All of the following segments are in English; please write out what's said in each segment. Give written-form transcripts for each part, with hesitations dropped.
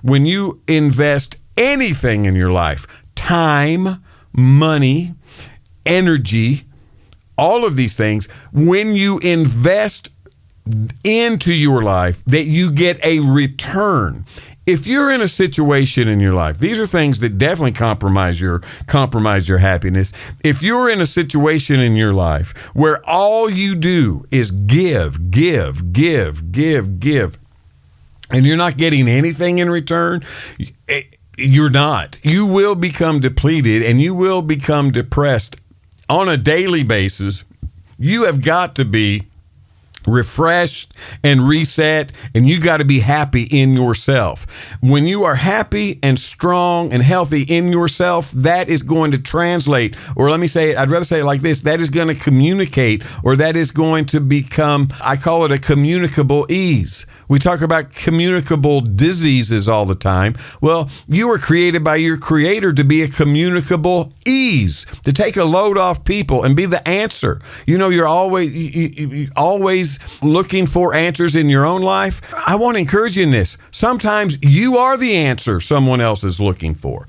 when you invest anything in your life, time, money, energy, all of these things, when you invest into your life, that you get a return. If you're in a situation in your life, these are things that definitely compromise your happiness. If you're in a situation in your life where all you do is give, and you're not getting anything in return, you're not. You will become depleted and you will become depressed on a daily basis. You have got to be refreshed and reset, and you got to be happy in yourself. When you are happy and strong and healthy in yourself, that is going to translate, or let me say it, I'd rather say it like this, that is going to communicate, or that is going to become, I call it a communicable ease. We talk about communicable diseases all the time. Well, you were created by your creator to be a communicable ease, to take a load off people and be the answer. You know, you're always looking for answers in your own life. I want to encourage you in this. Sometimes you are the answer someone else is looking for.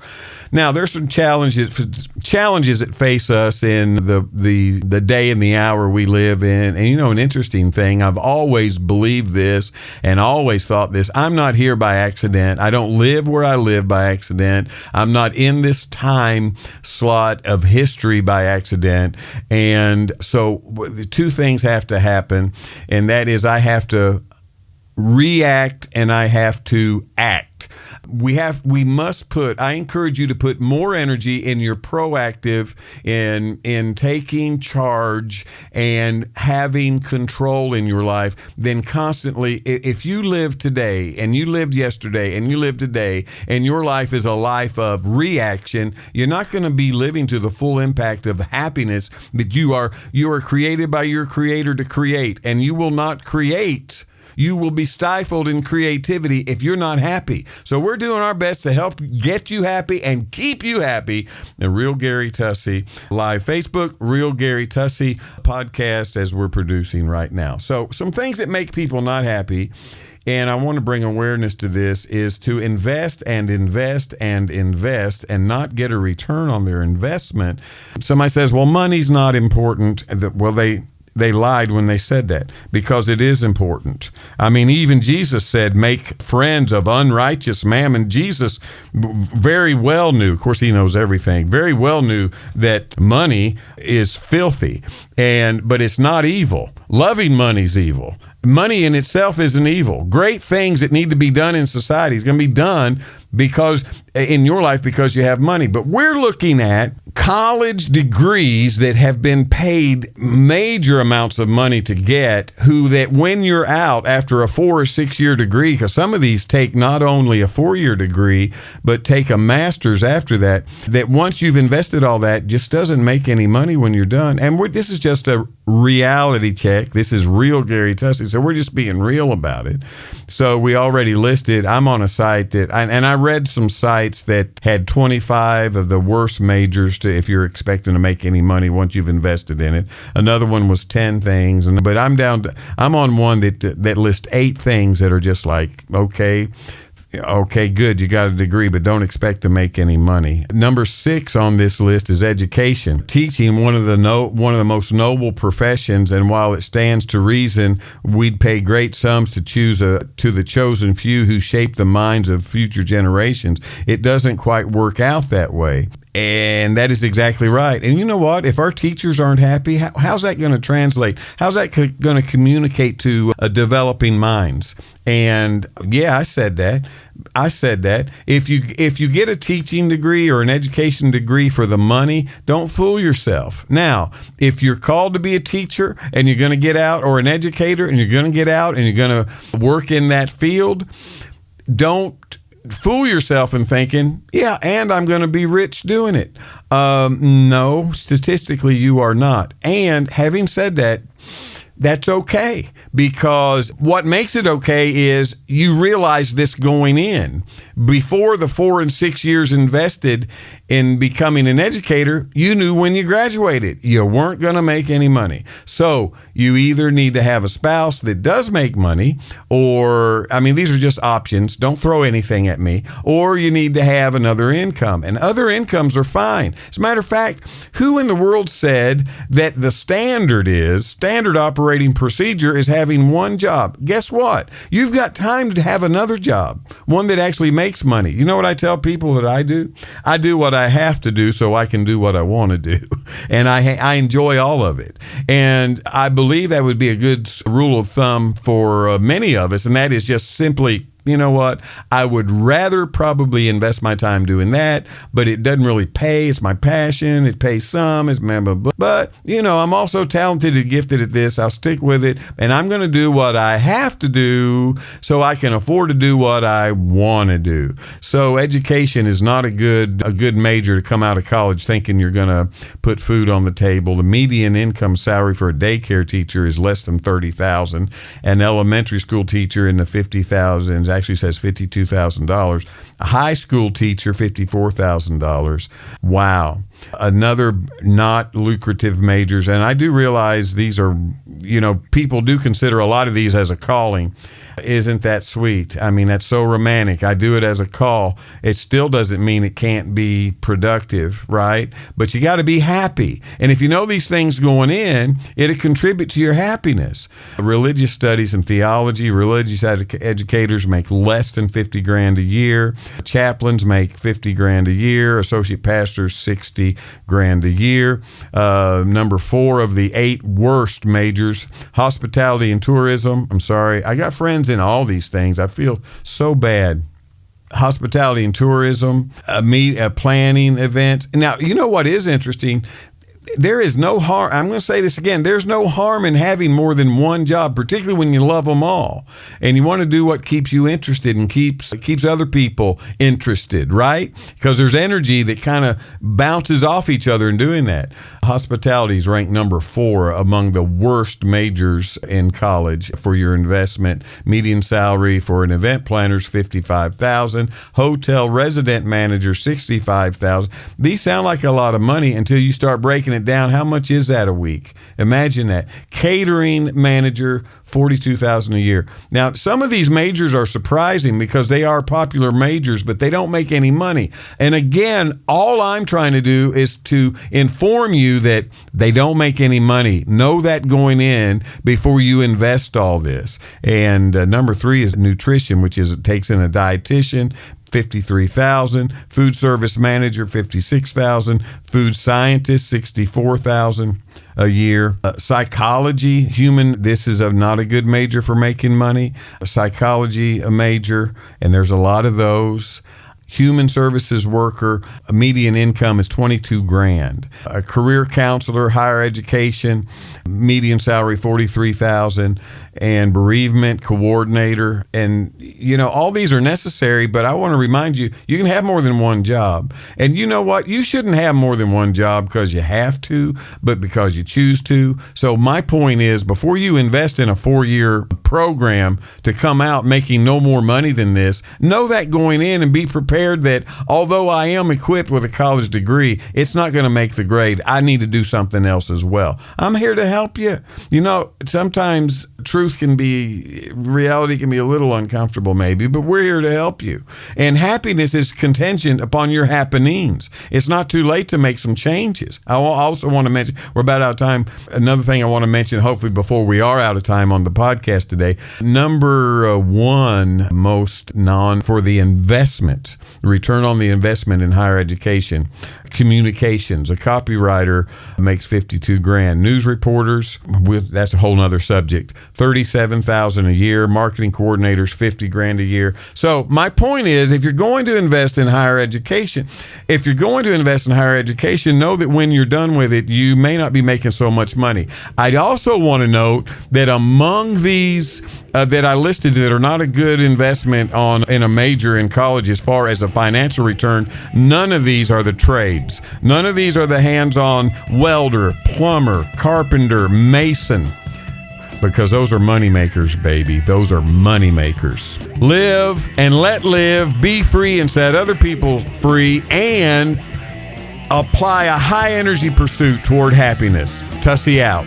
Now, there's some challenges that face us in the day and the hour we live in. And, you know, an interesting thing, I've always believed this and always thought this. I'm not here by accident. I don't live where I live by accident. I'm not in this time slot of history by accident. And so two things have to happen, and that is I have to react and I have to act. I encourage you to put more energy in your proactive, in taking charge and having control in your life than constantly. If you live today and you lived yesterday and you live today and your life is a life of reaction, you're not going to be living to the full impact of happiness that you are created by your creator to create, and you will not create. You will be stifled in creativity if you're not happy. So we're doing our best to help get you happy and keep you happy. The Real Gary Tussey live Facebook, Real Gary Tussey podcast as we're producing right now. So some things that make people not happy, and I want to bring awareness to this, is to invest and not get a return on their investment. Somebody says, well, money's not important. Well, they lied when they said that, because it is important. I mean, even Jesus said, make friends of unrighteous mammon. Jesus very well knew, of course he knows everything, very well knew that money is filthy, but it's not evil. Loving money's evil. Money in itself isn't evil. Great things that need to be done in society is going to be done in your life because you have money. But we're looking at college degrees that have been paid major amounts of money to get, that when you're out after a 4 or 6 year degree, because some of these take not only a 4-year degree, but take a master's after that once you've invested all that, just doesn't make any money when you're done. And this is just a reality check. This is Real Gary Tussey. So we're just being real about it. So we already listed, I'm on a site that, and I read some sites that had 25 of the worst majors if you're expecting to make any money once you've invested in it. Another one was 10 things, but I'm on one that lists 8 things that are just like, okay, good, you got a degree, but don't expect to make any money. Number 6 on this list is education. Teaching, one of the most noble professions, and while it stands to reason we'd pay great sums to the chosen few who shape the minds of future generations, it doesn't quite work out that way. And that is exactly right. And you know what? If our teachers aren't happy, how's that going to translate? How's that going to communicate to developing minds? And yeah, I said that. If you get a teaching degree or an education degree for the money, don't fool yourself. Now, if you're called to be a teacher and you're going to get out, or an educator and you're going to get out and you're going to work in that field, don't fool yourself in thinking, yeah, and I'm going to be rich doing it. No, statistically, you are not. And having said that, that's okay, because what makes it okay is you realize this going in. Before the 4 and 6 years invested in becoming an educator, you knew when you graduated you weren't going to make any money. So you either need to have a spouse that does make money, or, I mean, these are just options. Don't throw anything at me. Or you need to have another income. And other incomes are fine. As a matter of fact, who in the world said that the standard operating procedure is having one job? Guess what? You've got time to have another job, one that actually makes money. You know what I tell people that I do? I do what I have to do so I can do what I want to do. And I enjoy all of it. And I believe that would be a good rule of thumb for many of us. And that is just simply, you know what? I would rather probably invest my time doing that, but it doesn't really pay. It's my passion. It pays some. But, you know, I'm also talented and gifted at this. I'll stick with it, and I'm going to do what I have to do so I can afford to do what I want to do. So education is not a good major to come out of college thinking you're going to put food on the table. The median income salary for a daycare teacher is less than $30,000. An elementary school teacher in the $50,000s, actually says $52,000. A high school teacher, $54,000. Wow. Another not lucrative majors. And I do realize these are, you know, people do consider a lot of these as a calling. Isn't that sweet? I mean, that's so romantic. I do it as a call. It still doesn't mean it can't be productive, right? But you got to be happy. And if you know these things going in, it'll contribute to your happiness. Religious studies and theology, religious educators make less than $50,000 a year. Chaplains make $50,000 a year. Associate pastors, $60,000 a year. Number 4 of the 8 worst majors, hospitality and tourism. I'm sorry. I got friends in all these things. I feel so bad. Hospitality and tourism, planning events. Now, you know what is interesting? There is no harm. I'm going to say this again. There's no harm in having more than one job, particularly when you love them all. And you want to do what keeps you interested and keeps other people interested, right? Because there's energy that kind of bounces off each other in doing that. Hospitality is ranked number 4 among the worst majors in college for your investment. Median salary for an event planner is $55,000. Hotel resident manager, $65,000. These sound like a lot of money until you start breaking it down. How much is that a week? Imagine that. Catering manager, $42,000 a year. Now, some of these majors are surprising because they are popular majors, but they don't make any money. And again, all I'm trying to do is to inform you that they don't make any money. Know that going in before you invest all this. And number 3 is nutrition, which is it takes in a dietitian, $53,000, food service manager, $56,000, food scientist, $64,000 a year. Psychology, this is not a good major for making money. Psychology, a major, and there's a lot of those. Human services worker, a median income is $22,000. A career counselor, higher education, median salary $43,000. And bereavement coordinator. And, you know, all these are necessary, but I want to remind you, you can have more than one job. And you know what? You shouldn't have more than one job because you have to, but because you choose to. So my point is, before you invest in a 4-year program to come out making no more money than this, know that going in and be prepared that although I am equipped with a college degree, it's not going to make the grade. I need to do something else as well. I'm here to help you. You know, sometimes reality can be a little uncomfortable maybe, but we're here to help you. And happiness is contingent upon your happenings. It's not too late to make some changes. I also want to mention, we're about out of time. Another thing I want to mention, hopefully before we are out of time on the podcast today, number 1 most for the investment, return on the investment in higher education, communications. A copywriter makes $52,000. News reporters, that's a whole nother subject, $37,000 a year. Marketing coordinators, $50,000 a year. So my point is, if you're going to invest in higher education, know that when you're done with it, you may not be making so much money. I'd also want to note that among these that I listed that are not a good investment in a major in college as far as a financial return, none of these are the trades. None of these are the hands-on welder, plumber, carpenter, mason. because those are money makers, baby. Those are money makers. Live and let live. Be free and set other people free, and apply a high energy pursuit toward happiness. Tussie out.